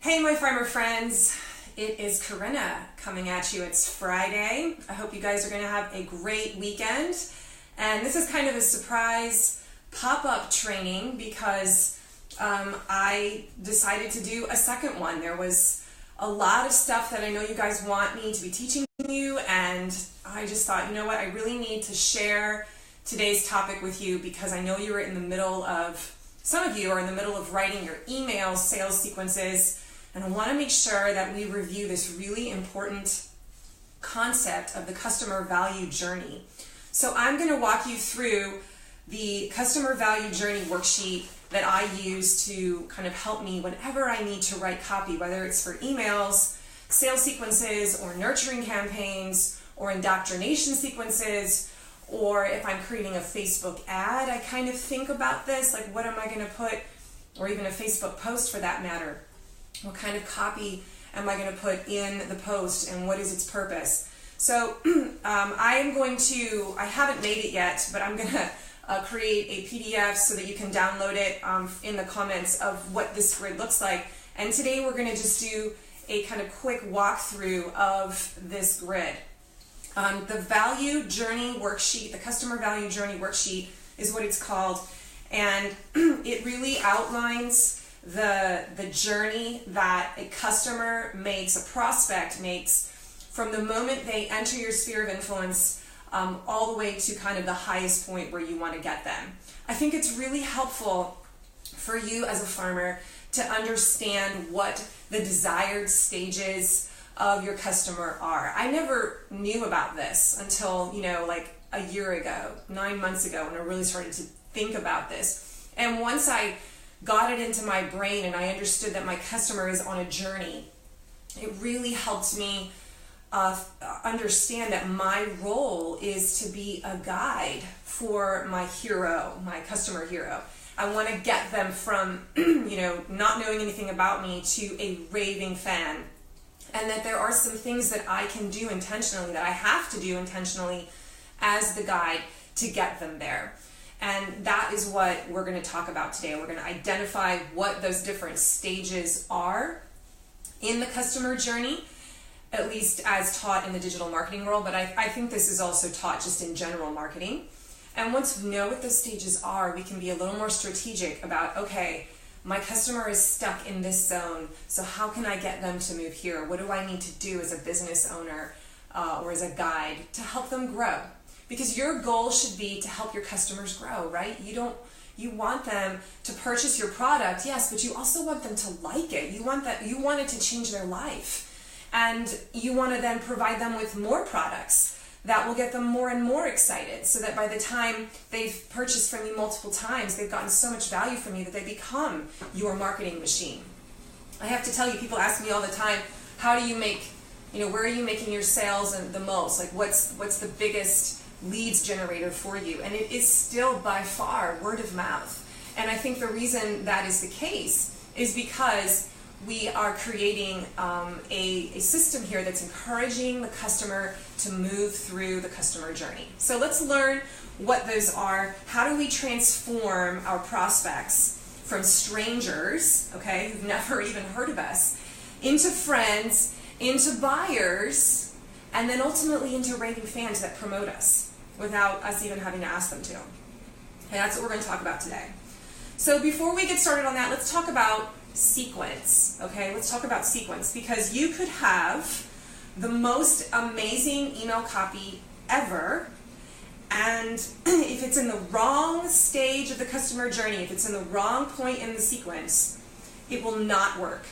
Hey my farmer friends, it is Corinna coming at you. It's Friday. I hope you guys are going to have a great weekend. And this is kind of a surprise pop-up training because I decided to do a second one. There was a lot of stuff that I know you guys want me to be teaching you, and I just thought, you know what, I really need to share today's topic with you because I know you are in the middle of, some of you are in the middle of writing your email sales sequences, and I want to make sure that we review this really important concept of the customer value journey. So I'm going to walk you through the customer value journey worksheet that I use to kind of help me whenever I need to write copy, whether it's for emails, sales sequences, or nurturing campaigns, or indoctrination sequences, or if I'm creating a Facebook ad, I kind of think about this, like what am I going to put, or even a Facebook post for that matter. What kind of copy am I going to put in the post, and what is its purpose? So I haven't made it yet, but I'm going to create a PDF so that you can download it in the comments of what this grid looks like. And today we're going to just do a kind of quick walkthrough of this grid. The value journey worksheet, the customer value journey worksheet is what it's called, and it really outlines the journey that a customer makes, a prospect makes, from the moment they enter your sphere of influence all the way to kind of the highest point where you want to get them. I think it's really helpful for you as a farmer to understand what the desired stages of your customer are. I never knew about this until, like a year ago, 9 months ago, when I really started to think about this. And once I got it into my brain and I understood that my customer is on a journey, it really helped me understand that my role is to be a guide for my hero, my customer hero. I want to get them from, not knowing anything about me to a raving fan. And that there are some things that I can do intentionally, that I have to do intentionally as the guide to get them there. And that is what we're going to talk about today. We're going to identify what those different stages are in the customer journey, at least as taught in the digital marketing world, but I think this is also taught just in general marketing. And once we know what those stages are, we can be a little more strategic about, okay, my customer is stuck in this zone, so how can I get them to move here? What do I need to do as a business owner or as a guide to help them grow? Because your goal should be to help your customers grow, right? You want them to purchase your product, yes, but you also want them to like it. You want it to change their life. And you want to then provide them with more products that will get them more and more excited, so that by the time they've purchased from you multiple times, they've gotten so much value from you that they become your marketing machine. I have to tell you, people ask me all the time, how do you make, where are you making your sales and the most? Like what's the biggest leads generator for you? And it is still by far word of mouth. And I think the reason that is the case is because we are creating a system here that's encouraging the customer to move through the customer journey. So let's learn what those are. How do we transform our prospects from strangers, okay, who've never even heard of us, into friends, into buyers, and then ultimately into raving fans that promote us without us even having to ask them to. And that's what we're going to talk about today. So before we get started on that, let's talk about sequence, okay? Let's talk about sequence, because you could have the most amazing email copy ever, and if it's in the wrong stage of the customer journey, if it's in the wrong point in the sequence, it will not work.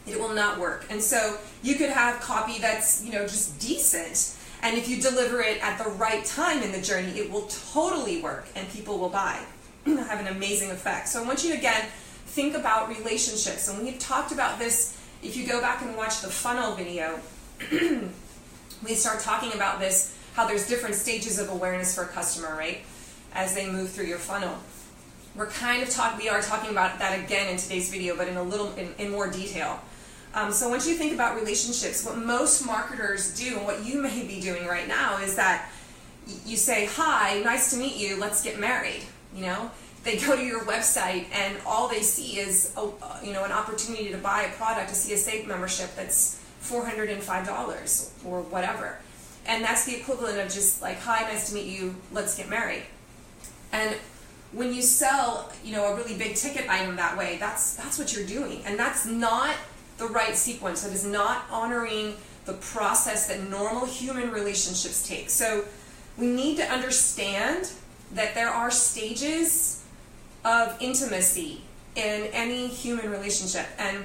It will not work. And so you could have copy that's, just decent, and if you deliver it at the right time in the journey, it will totally work and people will buy. Have an amazing effect. So I want you to, again, think about relationships. And we've talked about this, if you go back and watch the funnel video, we start talking about this, how there's different stages of awareness for a customer, right? As they move through your funnel. We are talking about that again in today's video, but in more detail. So once you think about relationships, what most marketers do, and what you may be doing right now, is that you say, hi, nice to meet you, let's get married. they go to your website and all they see is an opportunity to buy a product, a CSA membership that's $405 or whatever. And that's the equivalent of just like, hi, nice to meet you, let's get married. And when you sell, a really big ticket item that way, that's what you're doing. And that's not the right sequence. That is not honoring the process that normal human relationships take. So we need to understand that there are stages of intimacy in any human relationship. And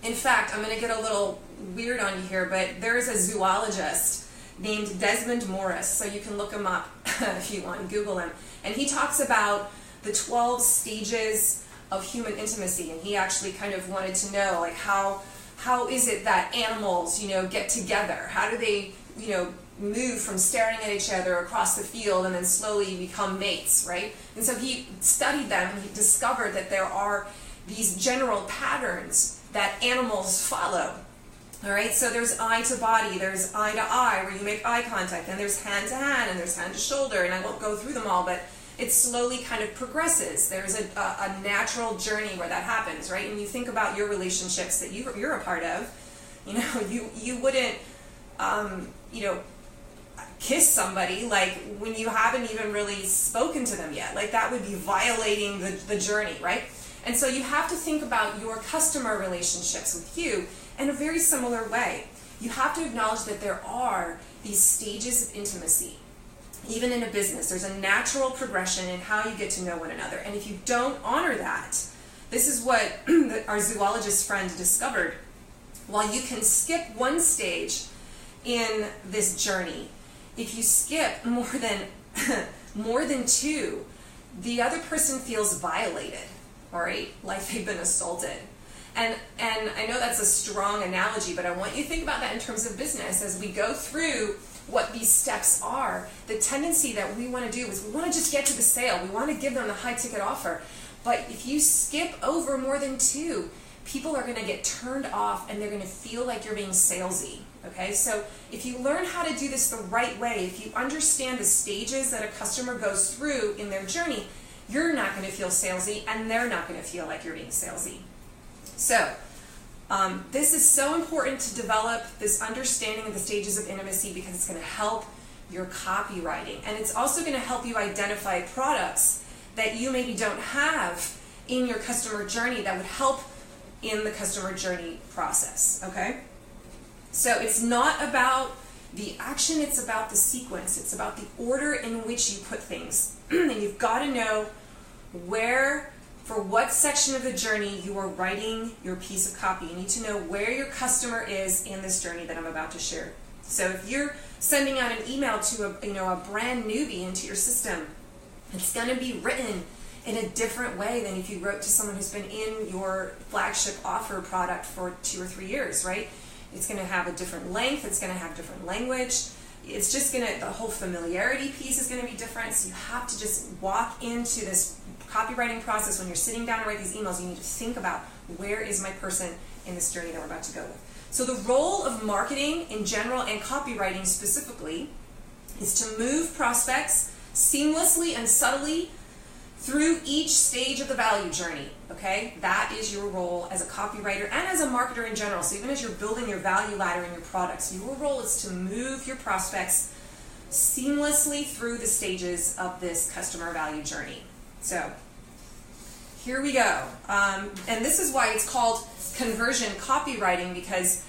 in fact, I'm going to get a little weird on you here, but there is a zoologist named Desmond Morris, so you can look him up if you want, Google him. And he talks about the 12 stages of human intimacy, and he actually kind of wanted to know, like, how is it that animals, get together? How do they, move from staring at each other across the field and then slowly become mates, right? And so he studied them, and he discovered that there are these general patterns that animals follow. All right, so there's eye to body, there's eye to eye, where you make eye contact, and there's hand to hand, and there's hand to shoulder, and I won't go through them all, but it slowly kind of progresses. There's a natural journey where that happens, right? And you think about your relationships that you're a part of, you wouldn't, kiss somebody like when you haven't even really spoken to them yet. Like that would be violating the journey, right? And so you have to think about your customer relationships with you in a very similar way. You have to acknowledge that there are these stages of intimacy. Even in a business, there's a natural progression in how you get to know one another. And if you don't honor that, this is what our zoologist friend discovered. While you can skip one stage in this journey, if you skip more than two, the other person feels violated, all right? Like they've been assaulted. And I know that's a strong analogy, but I want you to think about that in terms of business. As we go through what these steps are, the tendency that we want to do is we want to just get to the sale. We want to give them the high ticket offer. But if you skip over more than two, people are going to get turned off and they're going to feel like you're being salesy. Okay, so if you learn how to do this the right way, if you understand the stages that a customer goes through in their journey, you're not going to feel salesy and they're not going to feel like you're being salesy. So this is so important to develop this understanding of the stages of intimacy because it's going to help your copywriting. And it's also going to help you identify products that you maybe don't have in your customer journey that would help in the customer journey process, okay? So it's not about the action, it's about the sequence. It's about the order in which you put things. And you've got to know for what section of the journey you are writing your piece of copy. You need to know where your customer is in this journey that I'm about to share. So if you're sending out an email to a brand newbie into your system, it's going to be written in a different way than if you wrote to someone who's been in your flagship offer product for 2 or 3 years, right? It's going to have a different length. It's going to have different language. It's just the whole familiarity piece is going to be different. So you have to just walk into this copywriting process when you're sitting down to write these emails. You need to think about, where is my person in this journey that we're about to go with? So the role of marketing in general and copywriting specifically is to move prospects seamlessly and subtly through each stage of the value journey, okay? That is your role as a copywriter and as a marketer in general. So even as you're building your value ladder in your products, your role is to move your prospects seamlessly through the stages of this customer value journey. So here we go. And this is why it's called conversion copywriting, because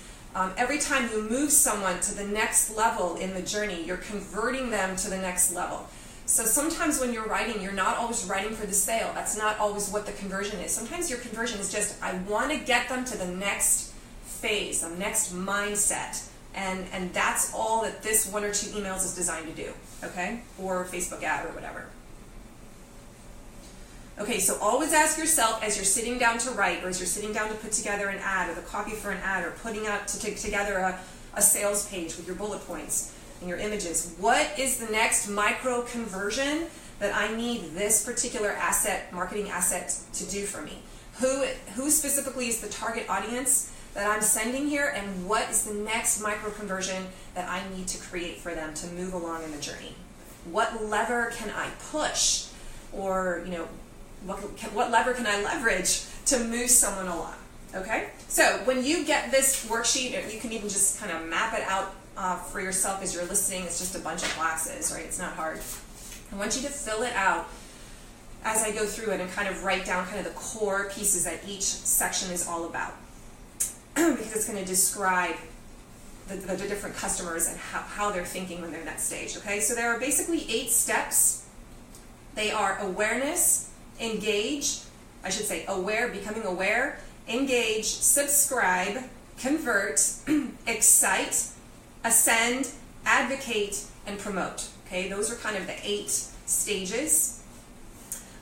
every time you move someone to the next level in the journey, you're converting them to the next level. So sometimes when you're writing, you're not always writing for the sale. That's not always what the conversion is. Sometimes your conversion is just, I want to get them to the next phase, the next mindset. And that's all that this 1 or 2 emails is designed to do, okay? Or Facebook ad or whatever. Okay, so always ask yourself as you're sitting down to write, or as you're sitting down to put together an ad, or the copy for an ad, or putting out together a sales page with your bullet points and your images, what is the next micro conversion that I need this particular asset, marketing asset, to do for me? Who specifically is the target audience that I'm sending here, and what is the next micro conversion that I need to create for them to move along in the journey? What lever can I push, or what lever can I leverage to move someone along? Okay, so when you get this worksheet, or you can even just kind of map it out for yourself as you're listening. It's just a bunch of boxes, right? It's not hard. I want you to fill it out as I go through it and kind of write down kind of the core pieces that each section is all about, because it's going to describe the different customers and how they're thinking when they're in that stage. Okay, so there are basically 8 steps. They are awareness, engage, I should say aware, becoming aware, engage, subscribe, convert, excite, ascend, advocate, and promote. Okay, those are kind of the 8 stages.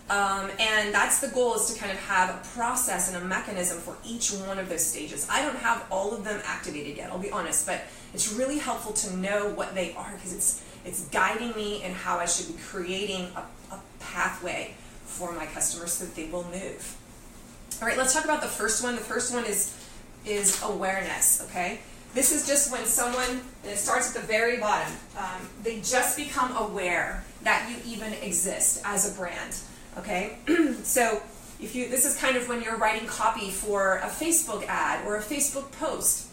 And that's the goal, is to kind of have a process and a mechanism for each one of those stages. I don't have all of them activated yet, I'll be honest, but it's really helpful to know what they are, because it's guiding me in how I should be creating a pathway for my customers so that they will move. All right, let's talk about the first one. The first one is awareness, okay? This is just when someone, and it starts at the very bottom, they just become aware that you even exist as a brand, okay? So this is kind of when you're writing copy for a Facebook ad or a Facebook post.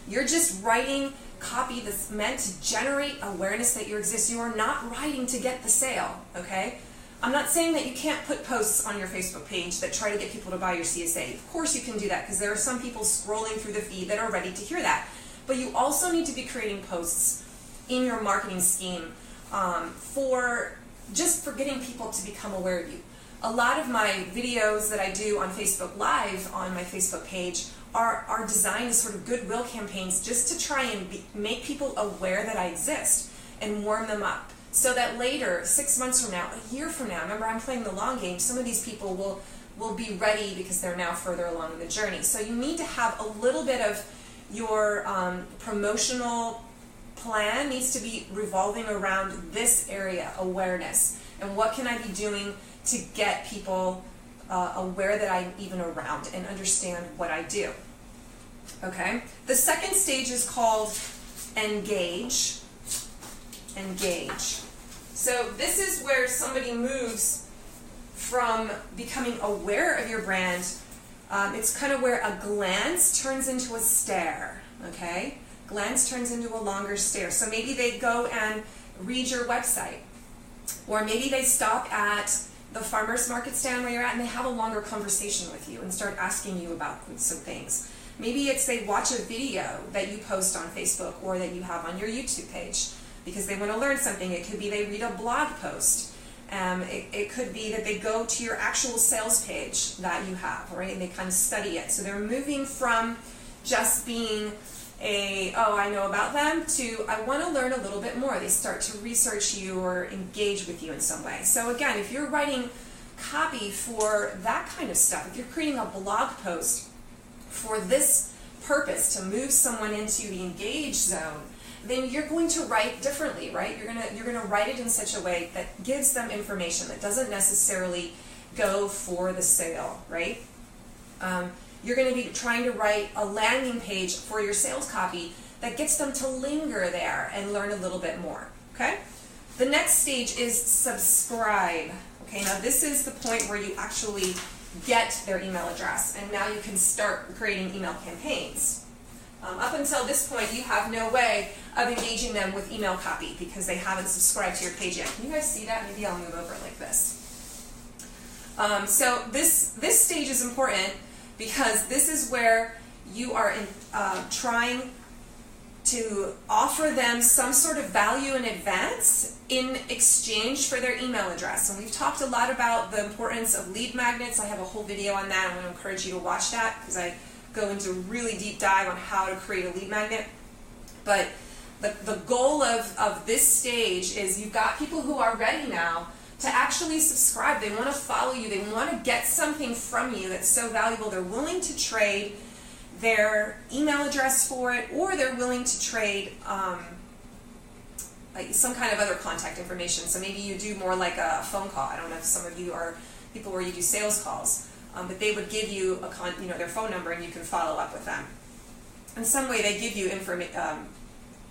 You're just writing copy that's meant to generate awareness that you exist. You are not writing to get the sale, okay? I'm not saying that you can't put posts on your Facebook page that try to get people to buy your CSA. Of course you can do that, because there are some people scrolling through the feed that are ready to hear that. But you also need to be creating posts in your marketing scheme for getting people to become aware of you. A lot of my videos that I do on Facebook Live on my Facebook page are designed as sort of goodwill campaigns, just to try and make people aware that I exist and warm them up. So that later, 6 months from now, a year from now, remember I'm playing the long game, some of these people will be ready because they're now further along in the journey. So you need to have a little bit of your promotional plan needs to be revolving around this area, awareness. And what can I be doing to get people aware that I'm even around and understand what I do? Okay? The second stage is called engage. Engage. So this is where somebody moves from becoming aware of your brand. It's kind of where a glance turns into a stare, okay? Glance turns into a longer stare. So maybe they go and read your website, or maybe they stop at the farmer's market stand where you're at and they have a longer conversation with you and start asking you about some things. Maybe it's they watch a video that you post on Facebook or that you have on your YouTube page because they want to learn something. It could be they read a blog post. It could be that they go to your actual sales page that you have, right, and they kind of study it. So they're moving from just being I know about them, to I want to learn a little bit more. They start to research you or engage with you in some way. So again, if you're writing copy for that kind of stuff, if you're creating a blog post for this purpose, to move someone into the engage zone, then you're going to write differently, right? You're gonna write it in such a way that gives them information that doesn't necessarily go for the sale, right? You're going to be trying to write a landing page for your sales copy that gets them to linger there and learn a little bit more, okay? The next stage is subscribe. Okay, now this is the point where you actually get their email address, and now you can start creating email campaigns. Up until this point, you have no way of engaging them with email copy because they haven't subscribed to your page yet. Can you guys see that? Maybe I'll move over like this. So this stage is important because this is where you are trying to offer them some sort of value in advance in exchange for their email address. And we've talked a lot about the importance of lead magnets. I have a whole video on that. I'm going to encourage you to watch that because I go into a really deep dive on how to create a lead magnet. But the goal of this stage is you've got people who are ready now to actually subscribe. They want to follow you. They want to get something from you that's so valuable. They're willing to trade their email address for it, or they're willing to trade like some kind of other contact information. So maybe you do more like a phone call. I don't know if some of you are people where you do sales calls, but they would give you their phone number and you can follow up with them. In some way, they give you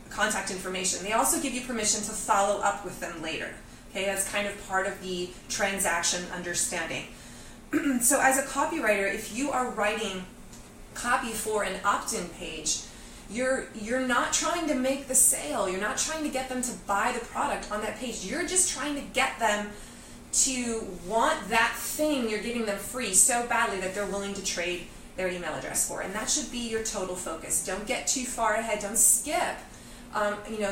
contact information. They also give you permission to follow up with them later. Okay, that's kind of part of the transaction understanding. So as a copywriter, if you are writing copy for an opt-in page, you're not trying to make the sale. You're not trying to get them to buy the product on that page. You're just trying to get them to want that thing you're giving them free so badly that they're willing to trade their email address for. And that should be your total focus. Don't get too far ahead. Don't skip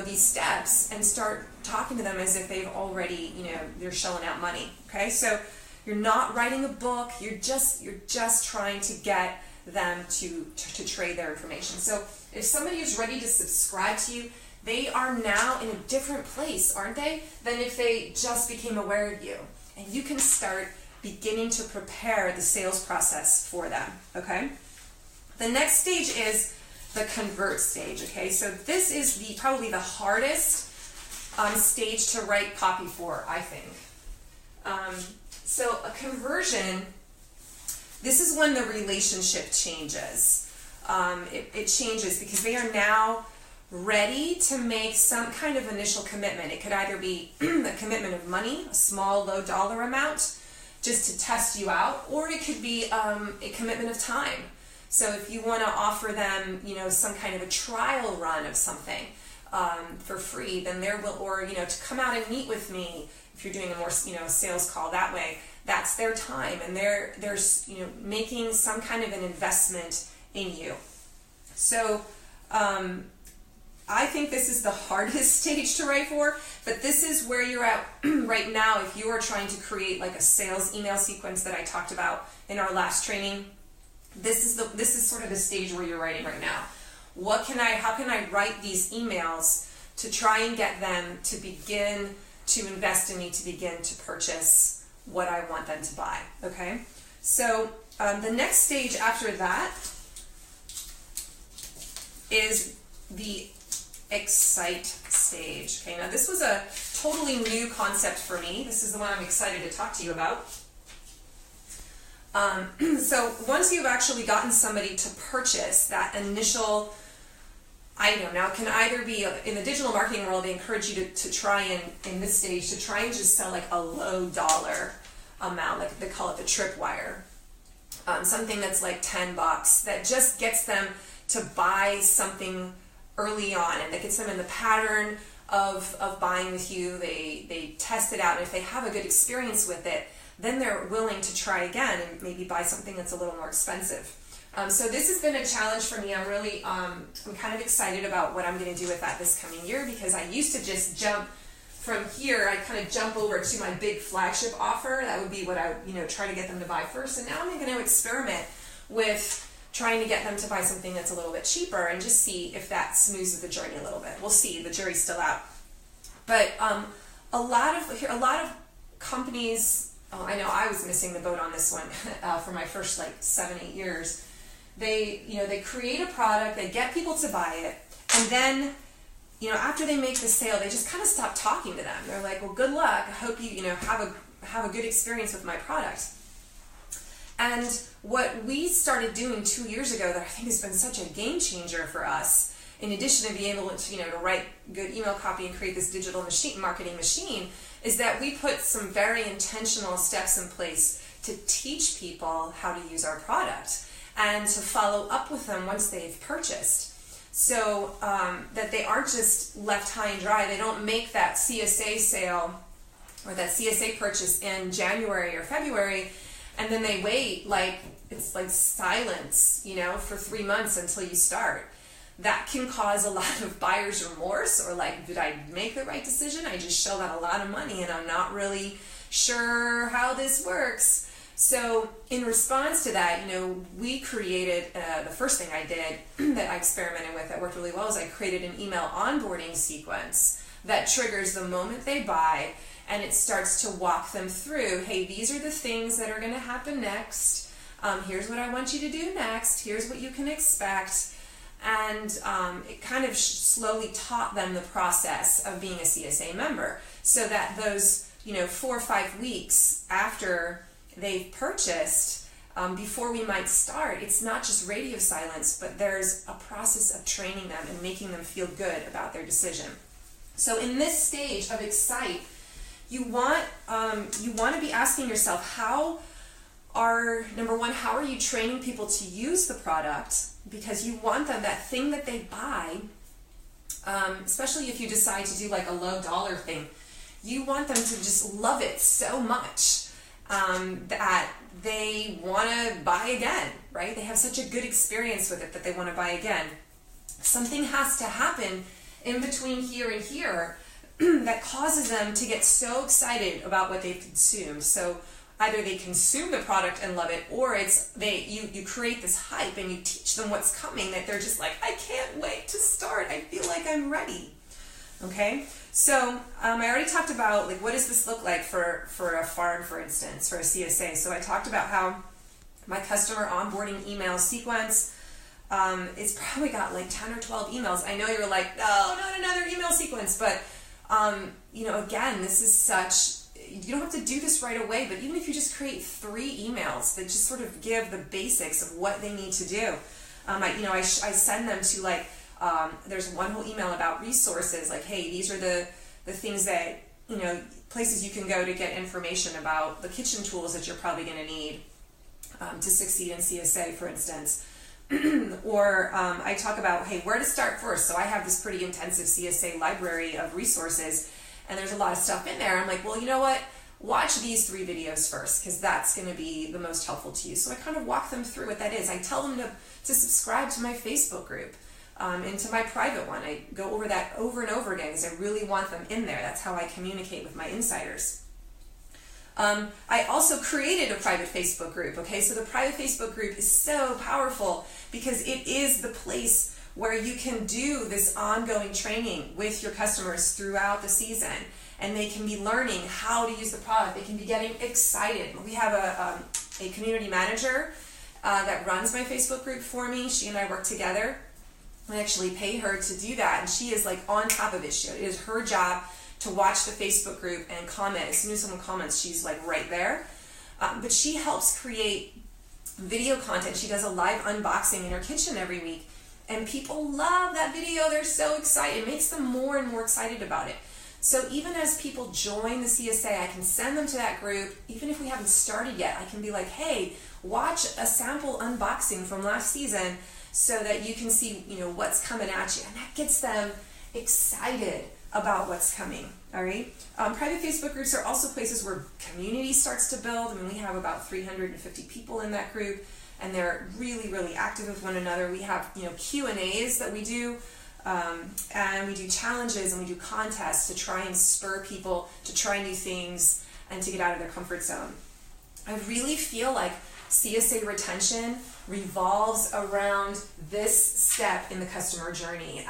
these steps and start talking to them as if they've already, they're shelling out money. Okay, so you're not writing a book. You're just trying to get them to trade their information. So if somebody is ready to subscribe to you, they are now in a different place, aren't they, than if they just became aware of you. And you can start beginning to prepare the sales process for them, okay? The next stage is the convert stage, okay? So this is probably the hardest stage to write copy for, I think. So a conversion, this is when the relationship changes. It changes because they are now ready to make some kind of initial commitment. It could either be a commitment of money, a small, low dollar amount, just to test you out, or it could be a commitment of time. So if you want to offer them, some kind of a trial run of something for free, then to come out and meet with me, if you're doing a more, sales call that way, that's their time, and they're making some kind of an investment in you. So I think this is the hardest stage to write for, but this is where you're at right now if you are trying to create like a sales email sequence that I talked about in our last training. This is sort of the stage where you're writing right now. How can I write these emails to try and get them to begin to invest in me, to begin to purchase what I want them to buy, okay? So the next stage after that is the excite stage. Okay, now this was a totally new concept for me. This is the one I'm excited to talk to you about. So once you've actually gotten somebody to purchase that initial item, now it can either be, in the digital marketing world, they encourage you to try in this stage, to try and just sell like a low dollar amount, like they call it the tripwire. Something that's like $10 that just gets them to buy something early on, and that gets them in the pattern of buying with you. They test it out, and if they have a good experience with it, then they're willing to try again and maybe buy something that's a little more expensive. So this has been a challenge for me. I'm really, I'm kind of excited about what I'm going to do with that this coming year, because I used to just jump from here. I kind of jump over to my big flagship offer. That would be what I would, try to get them to buy first. And now I'm going to experiment with trying to get them to buy something that's a little bit cheaper and just see if that smooths the journey a little bit. We'll see. The jury's still out. But a lot of companies. I know I was missing the boat on this one for my first 7-8 years. They create a product, they get people to buy it, and then after they make the sale, they just kind of stop talking to them. They're like, well, good luck. I hope you have a good experience with my product. And what we started doing 2 years ago that I think has been such a game changer for us, in addition to being able to to write good email copy and create this digital marketing machine, is that we put some very intentional steps in place to teach people how to use our product and to follow up with them once they've purchased, so that they aren't just left high and dry. They don't make that CSA sale or that CSA purchase in January or February, and then they wait it's like silence, for 3 months until you start. That can cause a lot of buyer's remorse, or did I make the right decision? I just shelled out a lot of money and I'm not really sure how this works. So in response to that, we created, the first thing I did that I experimented with that worked really well is I created an email onboarding sequence that triggers the moment they buy, and it starts to walk them through, hey, these are the things that are going to happen next. Here's what I want you to do next. Here's what you can expect. And it kind of slowly taught them the process of being a CSA member, so that those 4 or 5 weeks after they've purchased, before we might start, it's not just radio silence, but there's a process of training them and making them feel good about their decision. So in this stage of Excite, you want to be asking yourself, number one, how are you training people to use the product? Because you want them, that thing that they buy, especially if you decide to do like a low dollar thing, you want them to just love it so much that they want to buy again, right? They have such a good experience with it that they want to buy again. Something has to happen in between here and here that causes them to get so excited about what they've consumed. So either they consume the product and love it, or you create this hype and you teach them what's coming that they're just like, I can't wait to start. I feel like I'm ready. Okay, so I already talked about like what does this look like for a farm, for instance, for a CSA. So I talked about how my customer onboarding email sequence, it's probably got like 10 or 12 emails. I know you're like, no, not another email sequence, but again, this is you don't have to do this right away, but even if you just create 3 emails that just sort of give the basics of what they need to do, I send them to like, there's one whole email about resources, like, hey, these are the things that, places you can go to get information about the kitchen tools that you're probably going to need to succeed in CSA, for instance. Or I talk about, hey, where to start first. So I have this pretty intensive CSA library of resources, and there's a lot of stuff in there. I'm like, well, you know what? Watch these 3 videos first, because that's going to be the most helpful to you. So I kind of walk them through what that is. I tell them to subscribe to my Facebook group and to my private one. I go over that over and over again because I really want them in there. That's how I communicate with my insiders. I also created a private Facebook group. Okay, so the private Facebook group is so powerful because it is the place where you can do this ongoing training with your customers throughout the season, and they can be learning how to use the product. They can be getting excited. We have a community manager that runs my Facebook group for me. She and I work together. I actually pay her to do that, and she is like on top of it. It is her job to watch the Facebook group and comment. As soon as someone comments, she's like right there. But she helps create video content. She does a live unboxing in her kitchen every week, and people love that video. They're so excited. It makes them more and more excited about it. So even as people join the CSA, I can send them to that group. Even if we haven't started yet, I can be like, hey, watch a sample unboxing from last season so that you can see, what's coming at you. And that gets them excited about what's coming. All right. Private Facebook groups are also places where community starts to build. I mean, we have about 350 people in that group, and they're really, really active with one another. We have, Q&As that we do, and we do challenges and we do contests to try and spur people to try new things and to get out of their comfort zone. I really feel like CSA retention revolves around this step in the customer journey,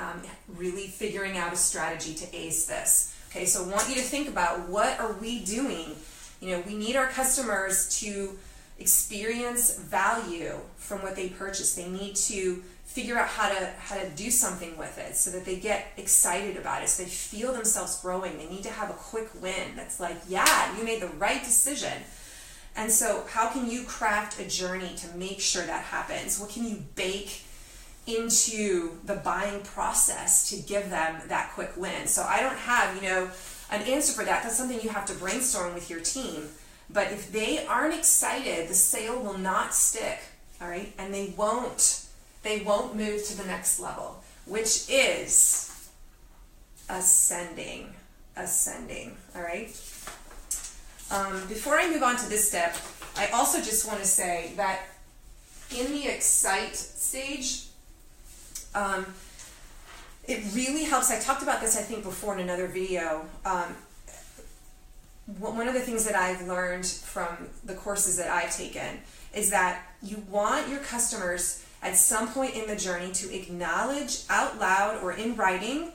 really figuring out a strategy to ace this. Okay, so I want you to think about, what are we doing? We need our customers to experience value from what they purchase. They need to figure out how to do something with it so that they get excited about it, so they feel themselves growing. They need to have a quick win that's like, yeah, you made the right decision. And so how can you craft a journey to make sure that happens? What can you bake into the buying process to give them that quick win? So I don't have, an answer for that. That's something you have to brainstorm with your team. But if they aren't excited, the sale will not stick, all right? And they won't move to the next level, which is ascending, all right? Before I move on to this step, I also just want to say that in the excite stage, it really helps. I talked about this, I think, before in another video. One of the things that I've learned from the courses that I've taken is that you want your customers at some point in the journey to acknowledge out loud or in writing.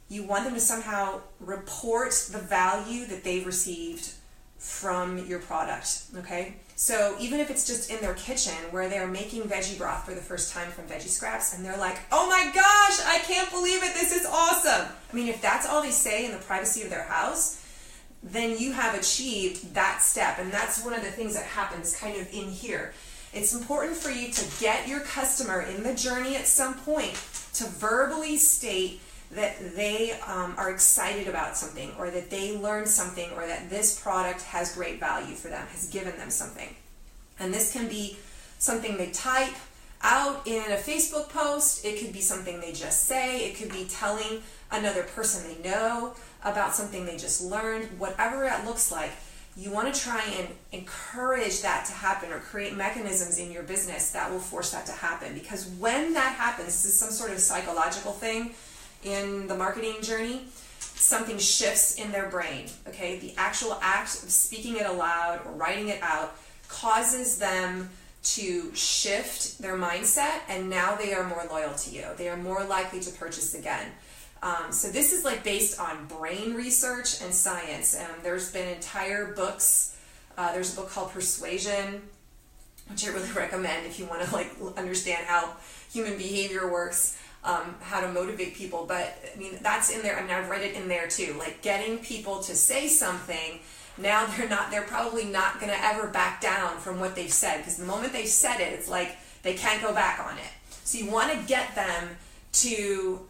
You want them to somehow report the value that they've received from your product, okay? So even if it's just in their kitchen where they're making veggie broth for the first time from veggie scraps, and they're like, oh my gosh, I can't believe it, this is awesome. I mean, if that's all they say in the privacy of their house, then you have achieved that step. And that's one of the things that happens kind of in here. It's important for you to get your customer in the journey at some point to verbally state that they are excited about something, or that they learned something, or that this product has great value for them, has given them something. And this can be something they type out in a Facebook post. It could be something they just say. It could be telling another person they know about something they just learned. Whatever that looks like, you want to try and encourage that to happen, or create mechanisms in your business that will force that to happen. Because when that happens, this is some sort of psychological thing in the marketing journey, something shifts in their brain, okay? The actual act of speaking it aloud or writing it out causes them to shift their mindset, and now they are more loyal to you. They are more likely to purchase again. So this is like based on brain research and science. There's been entire books. There's a book called Persuasion, which I really recommend if you want to like understand how human behavior works, how to motivate people. But I mean, that's in there. I mean, I've read it in there too. Like getting people to say something. Now they're probably not going to ever back down from what they've said, because the moment they've said it, it's like they can't go back on it. So you want to get them to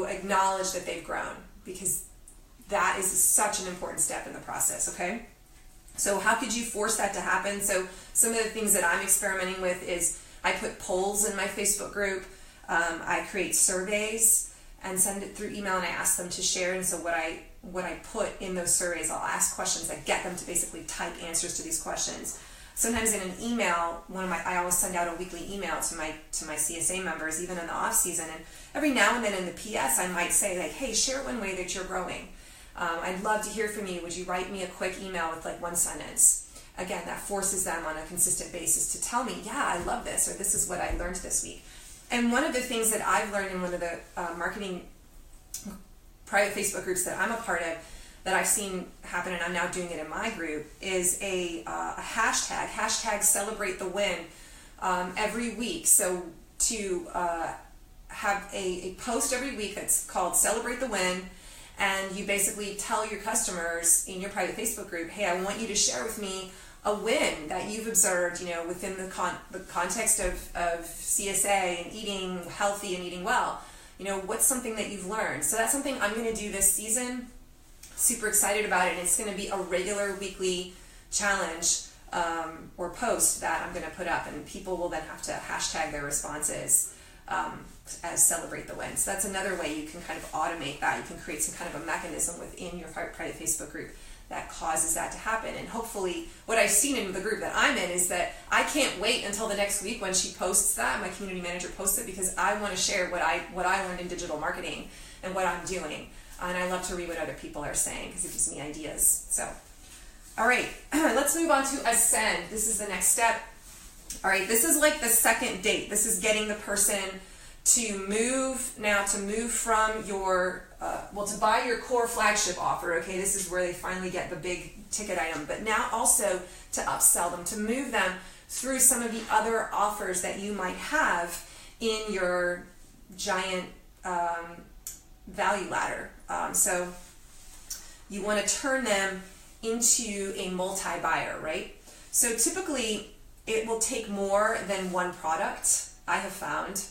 acknowledge that they've grown, because that is such an important step in the process, okay? So how could you force that to happen? So some of the things that I'm experimenting with is I put polls in my Facebook group. I create surveys and send it through email, and I ask them to share. And so what I put in those surveys, I'll ask questions that get them to basically type answers to these questions. Sometimes in an email, I always send out a weekly email to my CSA members, even in the off season. And every now and then in the PS, I might say like, hey, share one way that you're growing. I'd love to hear from you. Would you write me a quick email with like one sentence? Again, that forces them on a consistent basis to tell me, yeah, I love this, or this is what I learned this week. And one of the things that I've learned in one of the marketing private Facebook groups that I'm a part of, that I've seen happen, and I'm now doing it in my group, is a hashtag celebrate the win every week. So to have a post every week that's called Celebrate the Win, and you basically tell your customers in your private Facebook group, hey, I want you to share with me a win that you've observed, within the context of CSA and eating healthy and eating well. What's something that you've learned? So that's something I'm going to do this season. Super excited about it. And it's going to be a regular weekly challenge or post that I'm going to put up, and people will then have to hashtag their responses as Celebrate the Win. So that's another way you can kind of automate that. You can create some kind of a mechanism within your private Facebook group that causes that to happen. And hopefully what I've seen in the group that I'm in is that I can't wait until the next week when she posts that, my community manager posts it, because I want to share what I learned in digital marketing and what I'm doing. And I love to read what other people are saying, because it gives me ideas. So, all right, let's move on to Ascend. This is the next step. All right, this is like the second date. This is getting the person to move from your, to buy your core flagship offer, okay? This is where they finally get the big ticket item, but now also to upsell them, to move them through some of the other offers that you might have in your giant value ladder. So you want to turn them into a multi-buyer, right? So typically it will take more than one product, I have found,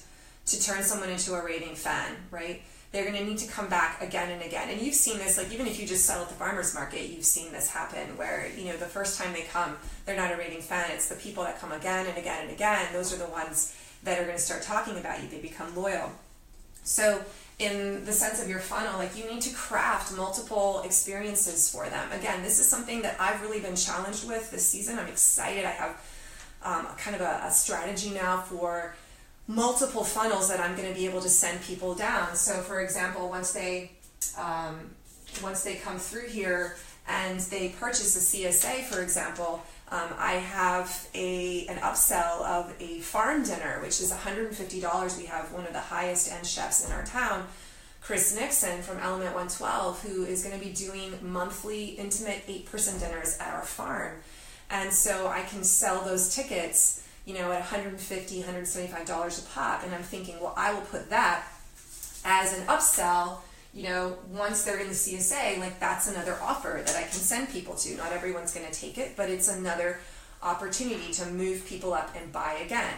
to turn someone into a raving fan, right? They're going to need to come back again and again. And you've seen this, like even if you just sell at the farmer's market, you've seen this happen where, the first time they come, they're not a raving fan. It's the people that come again and again and again. Those are the ones that are going to start talking about you. They become loyal. So in the sense of your funnel, like you need to craft multiple experiences for them. Again, this is something that I've really been challenged with this season. I'm excited. I have kind of a strategy now for multiple funnels that I'm going to be able to send people down. So for example, once they come through here and they purchase a CSA, for example, I have an upsell of a farm dinner, which is $150. We have one of the highest end chefs in our town, Chris Nixon from Element 112, who is going to be doing monthly intimate 8-person dinners at our farm. And so I can sell those tickets at $150, $175 a pop. And I'm thinking, well, I will put that as an upsell, once they're in the CSA, like that's another offer that I can send people to. Not everyone's going to take it, but it's another opportunity to move people up and buy again.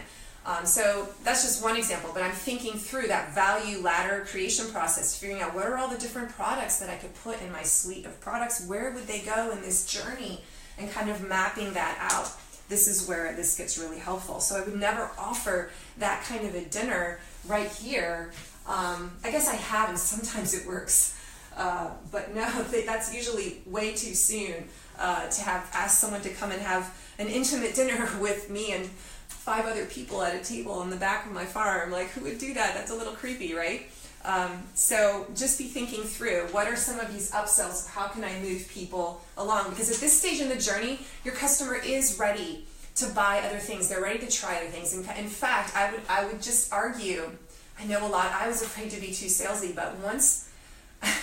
So that's just one example, but I'm thinking through that value ladder creation process, figuring out what are all the different products that I could put in my suite of products, where would they go in this journey, and kind of mapping that out. This is where this gets really helpful. So I would never offer that kind of a dinner right here. I guess I have, and sometimes it works. But no, that's usually way too soon to have asked someone to come and have an intimate dinner with me and 5 other people at a table in the back of my farm. Like, who would do that? That's a little creepy, right? So just be thinking through, what are some of these upsells? How can I move people along? Because at this stage in the journey, your customer is ready to buy other things. They're ready to try other things. In fact, I would just argue, I know a lot, I was afraid to be too salesy, but once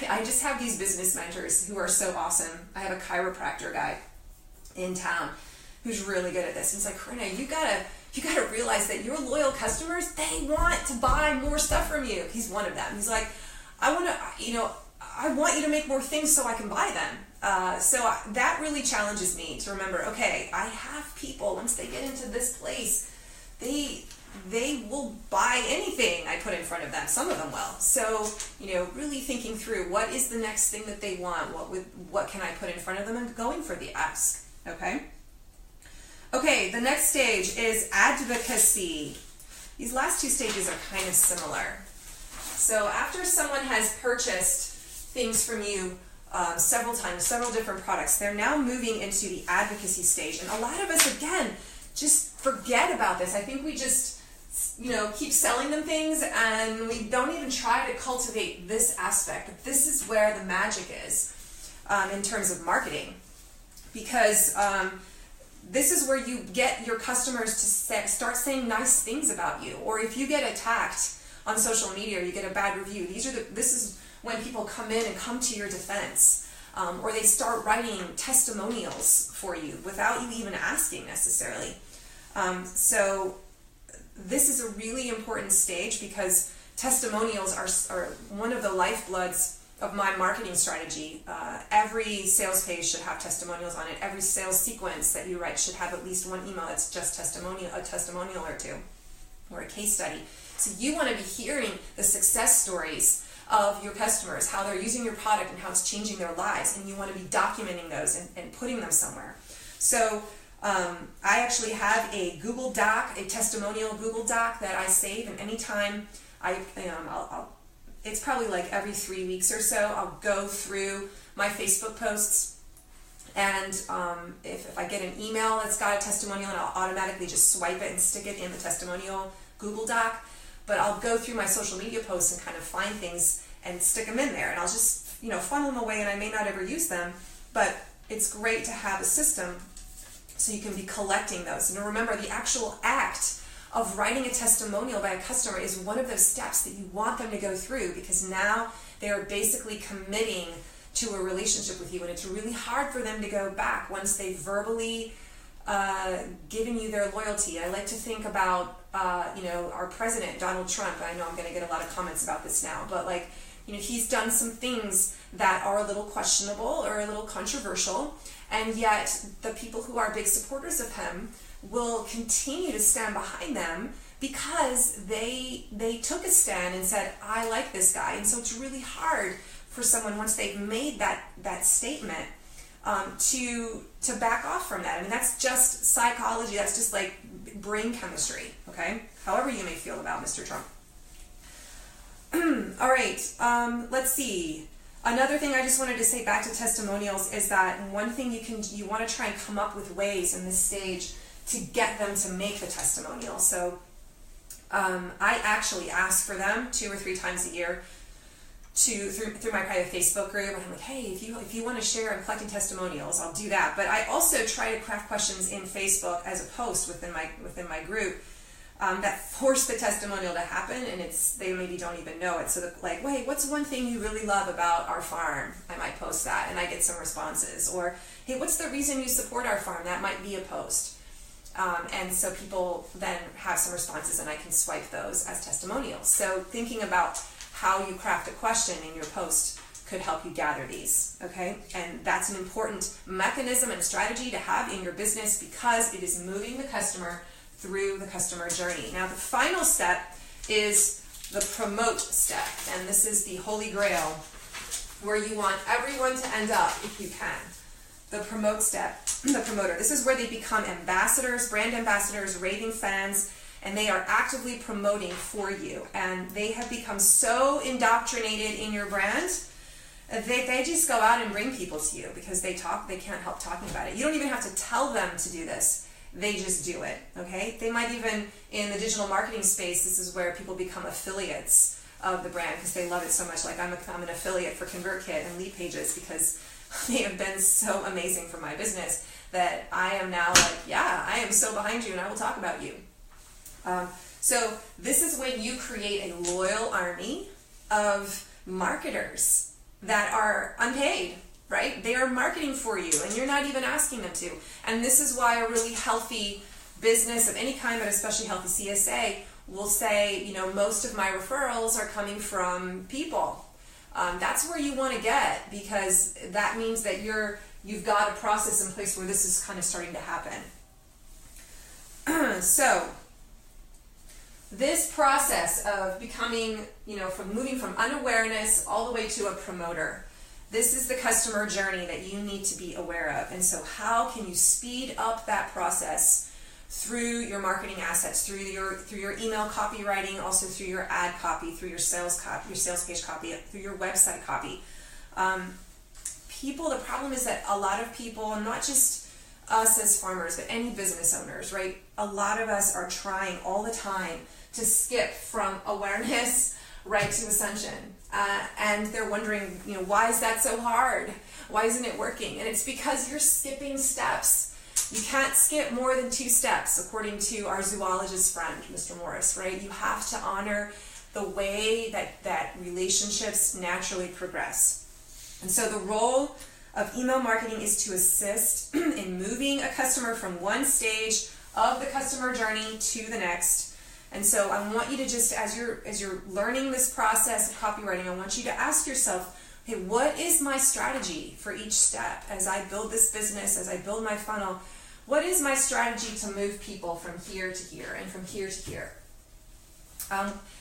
I just have these business mentors who are so awesome. I have a chiropractor guy in town who's really good at this. He's like, Corinna, you gotta realize that your loyal customers, they want to buy more stuff from you. He's one of them. He's like, I want you to make more things so I can buy them. So that really challenges me to remember, okay, I have people, once they get into this place, they will buy anything I put in front of them. Some of them will. So, really thinking through, what is the next thing that they want? What can I put in front of them, and going for the ask, okay? Okay, the next stage is advocacy. These last 2 stages are kind of similar. So after someone has purchased things from you several times, several different products, they're now moving into the advocacy stage. And a lot of us, again, just forget about this. I think we just, keep selling them things, and we don't even try to cultivate this aspect. But this is where the magic is in terms of marketing. Because this is where you get your customers to start saying nice things about you. Or if you get attacked on social media, or you get a bad review, this is when people come in and come to your defense. Or they start writing testimonials for you without you even asking necessarily. So this is a really important stage, because testimonials are one of the lifebloods of my marketing strategy. Every sales page should have testimonials on it. Every sales sequence that you write should have at least one email that's just a testimonial or 2, or a case study. So you want to be hearing the success stories of your customers, how they're using your product and how it's changing their lives, and you want to be documenting those and putting them somewhere. So I actually have a Google Doc, a testimonial Google Doc that I save, and anytime it's probably like every 3 weeks or so, I'll go through my Facebook posts, and if I get an email that's got a testimonial, and I'll automatically just swipe it and stick it in the testimonial Google Doc. But I'll go through my social media posts and kind of find things and stick them in there, and I'll just funnel them away, and I may not ever use them, but it's great to have a system so you can be collecting those. And remember, the actual act of writing a testimonial by a customer is one of those steps that you want them to go through, because now they are basically committing to a relationship with you, and it's really hard for them to go back once they've verbally given you their loyalty. I like to think about our president, Donald Trump. I know I'm going to get a lot of comments about this now, but he's done some things that are a little questionable or a little controversial, and yet the people who are big supporters of him will continue to stand behind them because they took a stand and said, I like this guy. And so it's really hard for someone, once they've made that statement, to back off from that. I mean, that's just psychology. That's just like brain chemistry, okay? However you may feel about Mr. Trump. All right, let's see. Another thing I just wanted to say back to testimonials is that one thing you want to try and come up with ways in this stage to get them to make the testimonial. So I actually ask for them 2 or 3 times a year through my private Facebook group. I'm like, hey, if you want to share, I'm collecting testimonials, I'll do that. But I also try to craft questions in Facebook as a post within my group that force the testimonial to happen, and they maybe don't even know it. So like, wait, what's one thing you really love about our farm? I might post that, and I get some responses. Or, hey, what's the reason you support our farm? That might be a post. And so people then have some responses, and I can swipe those as testimonials. So thinking about how you craft a question in your post could help you gather these, okay? And that's an important mechanism and strategy to have in your business, because it is moving the customer through the customer journey. Now, the final step is the promote step, and this is the holy grail where you want everyone to end up if you can. The promote step, the promoter. This is where they become ambassadors, brand ambassadors, raving fans, and they are actively promoting for you. And they have become so indoctrinated in your brand, they just go out and bring people to you because they can't help talking about it. You don't even have to tell them to do this. They just do it, okay? They might even, in the digital marketing space, this is where people become affiliates of the brand because they love it so much. Like I'm an affiliate for ConvertKit and Lead Pages because they have been so amazing for my business that I am now like, yeah, I am so behind you and I will talk about you. So this is when you create a loyal army of marketers that are unpaid, right? They are marketing for you and you're not even asking them to. And this is why a really healthy business of any kind, but especially healthy CSA, will say, most of my referrals are coming from people. That's where you want to get, because that means that you've got a process in place where this is kind of starting to happen. So this process of becoming, from moving from unawareness all the way to a promoter, this is the customer journey that you need to be aware of. And so how can you speed up that process through your marketing assets, through your email copywriting, also through your ad copy, through your sales page copy, through your website copy. The problem is that a lot of people, not just us as farmers, but any business owners, right? A lot of us are trying all the time to skip from awareness right to ascension. And they're wondering, why is that so hard? Why isn't it working? And it's because you're skipping steps. You can't skip more than 2 steps, according to our zoologist friend, Mr. Morris, right? You have to honor the way that relationships naturally progress. And so the role of email marketing is to assist in moving a customer from one stage of the customer journey to the next. And so I want you to just, as you're learning this process of copywriting, I want you to ask yourself, hey, what is my strategy for each step as I build this business, as I build my funnel? What is my strategy to move people from here to here and from here to here?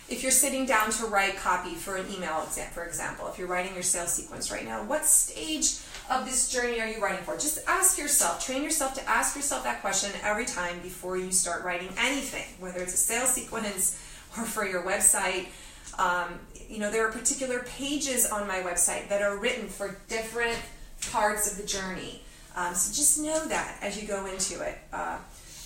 If you're sitting down to write copy for an email exam, for example, if you're writing your sales sequence right now, what stage of this journey are you writing for? Just ask yourself, train yourself to ask yourself that question every time before you start writing anything, whether it's a sales sequence or for your website. There are particular pages on my website that are written for different parts of the journey. So just know that as you go into it.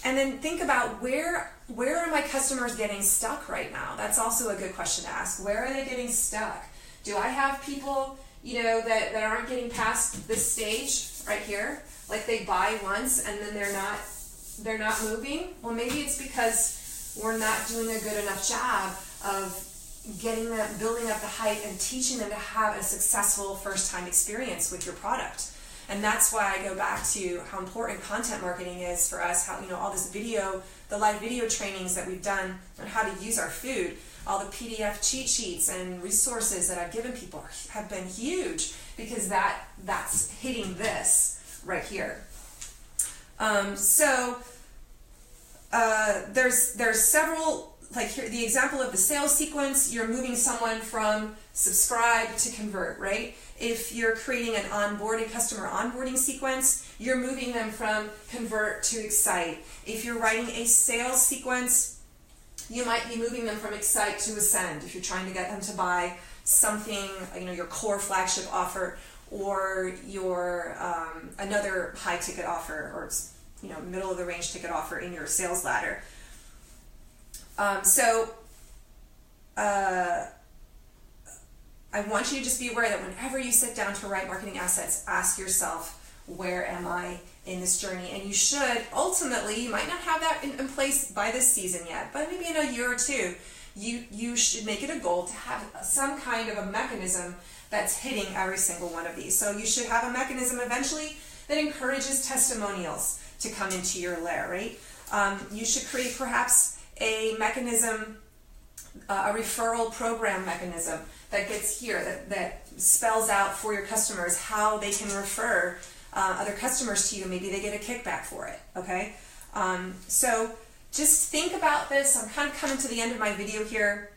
And then think about where are my customers getting stuck right now? That's also a good question to ask. Where are they getting stuck? Do I have people, that aren't getting past this stage right here? Like they buy once and then they're not moving? Well, maybe it's because we're not doing a good enough job of getting them, building up the hype and teaching them to have a successful first-time experience with your product. And that's why I go back to how important content marketing is for us, how, all this video, the live video trainings that we've done on how to use our food, all the PDF cheat sheets and resources that I've given people have been huge because that's hitting this right here. There's several, like here, the example of the sales sequence, you're moving someone from subscribe to convert, right? If you're creating an customer onboarding sequence, you're moving them from convert to excite. If you're writing a sales sequence, you might be moving them from excite to ascend. If you're trying to get them to buy something, your core flagship offer or your another high ticket offer or middle of the range ticket offer in your sales ladder. I want you to just be aware that whenever you sit down to write marketing assets, ask yourself, where am I in this journey? And you should, ultimately, you might not have that in place by this season yet, but maybe in a year or two, you should make it a goal to have some kind of a mechanism that's hitting every single one of these. So you should have a mechanism eventually that encourages testimonials to come into your lair, right? You should create perhaps a mechanism, a referral program mechanism that gets here, that spells out for your customers how they can refer other customers to you. Maybe they get a kickback for it, okay? So just think about this. I'm kind of coming to the end of my video here.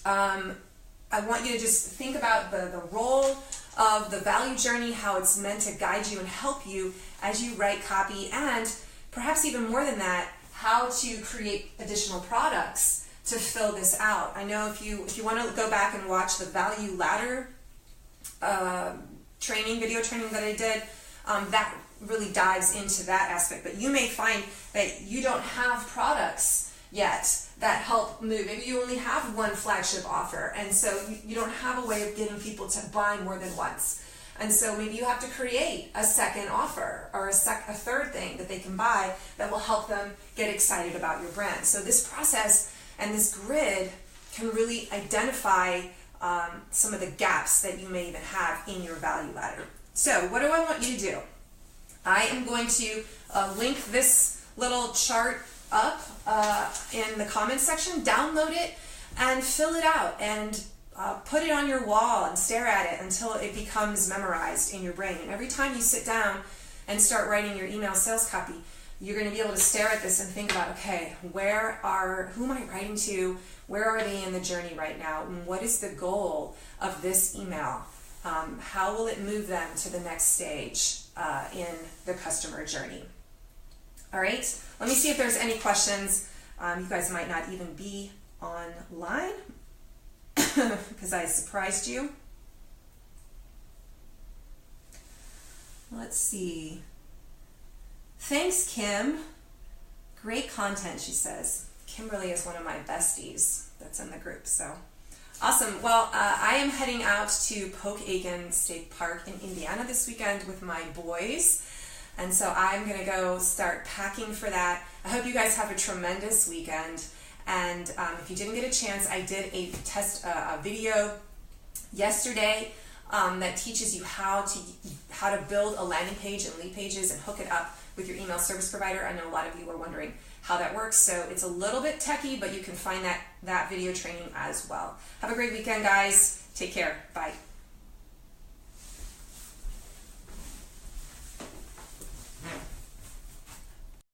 I want you to just think about the role of the value journey, how it's meant to guide you and help you as you write copy, and perhaps even more than that, how to create additional products to fill this out. I know if you want to go back and watch the value ladder video training that I did, that really dives into that aspect. But you may find that you don't have products yet that help move. Maybe you only have one flagship offer, and so you don't have a way of getting people to buy more than once. And so maybe you have to create a second offer or a third thing that they can buy that will help them get excited about your brand. So this process and this grid can really identify some of the gaps that you may even have in your value ladder. So what do I want you to do? I am going to link this little chart up in the comments section. Download it and fill it out and put it on your wall and stare at it until it becomes memorized in your brain. And every time you sit down and start writing your email sales copy, you're going to be able to stare at this and think about, okay, who am I writing to? Where are they in the journey right now? And what is the goal of this email? How will it move them to the next stage in the customer journey? All right, let me see if there's any questions. You guys might not even be online because I surprised you. Let's see. Thanks, Kim. Great content, she says. Kimberly is one of my besties that's in the group, so awesome. Well, I am heading out to Pokagon State Park in Indiana this weekend with my boys, and so I'm going to go start packing for that. I hope you guys have a tremendous weekend, and if you didn't get a chance, I did a video yesterday that teaches you how to build a landing page and lead pages and hook it up with your email service provider. I know a lot of you are wondering how that works, so it's a little bit techy, but you can find that video training as well. Have a great weekend, guys. Take care. Bye.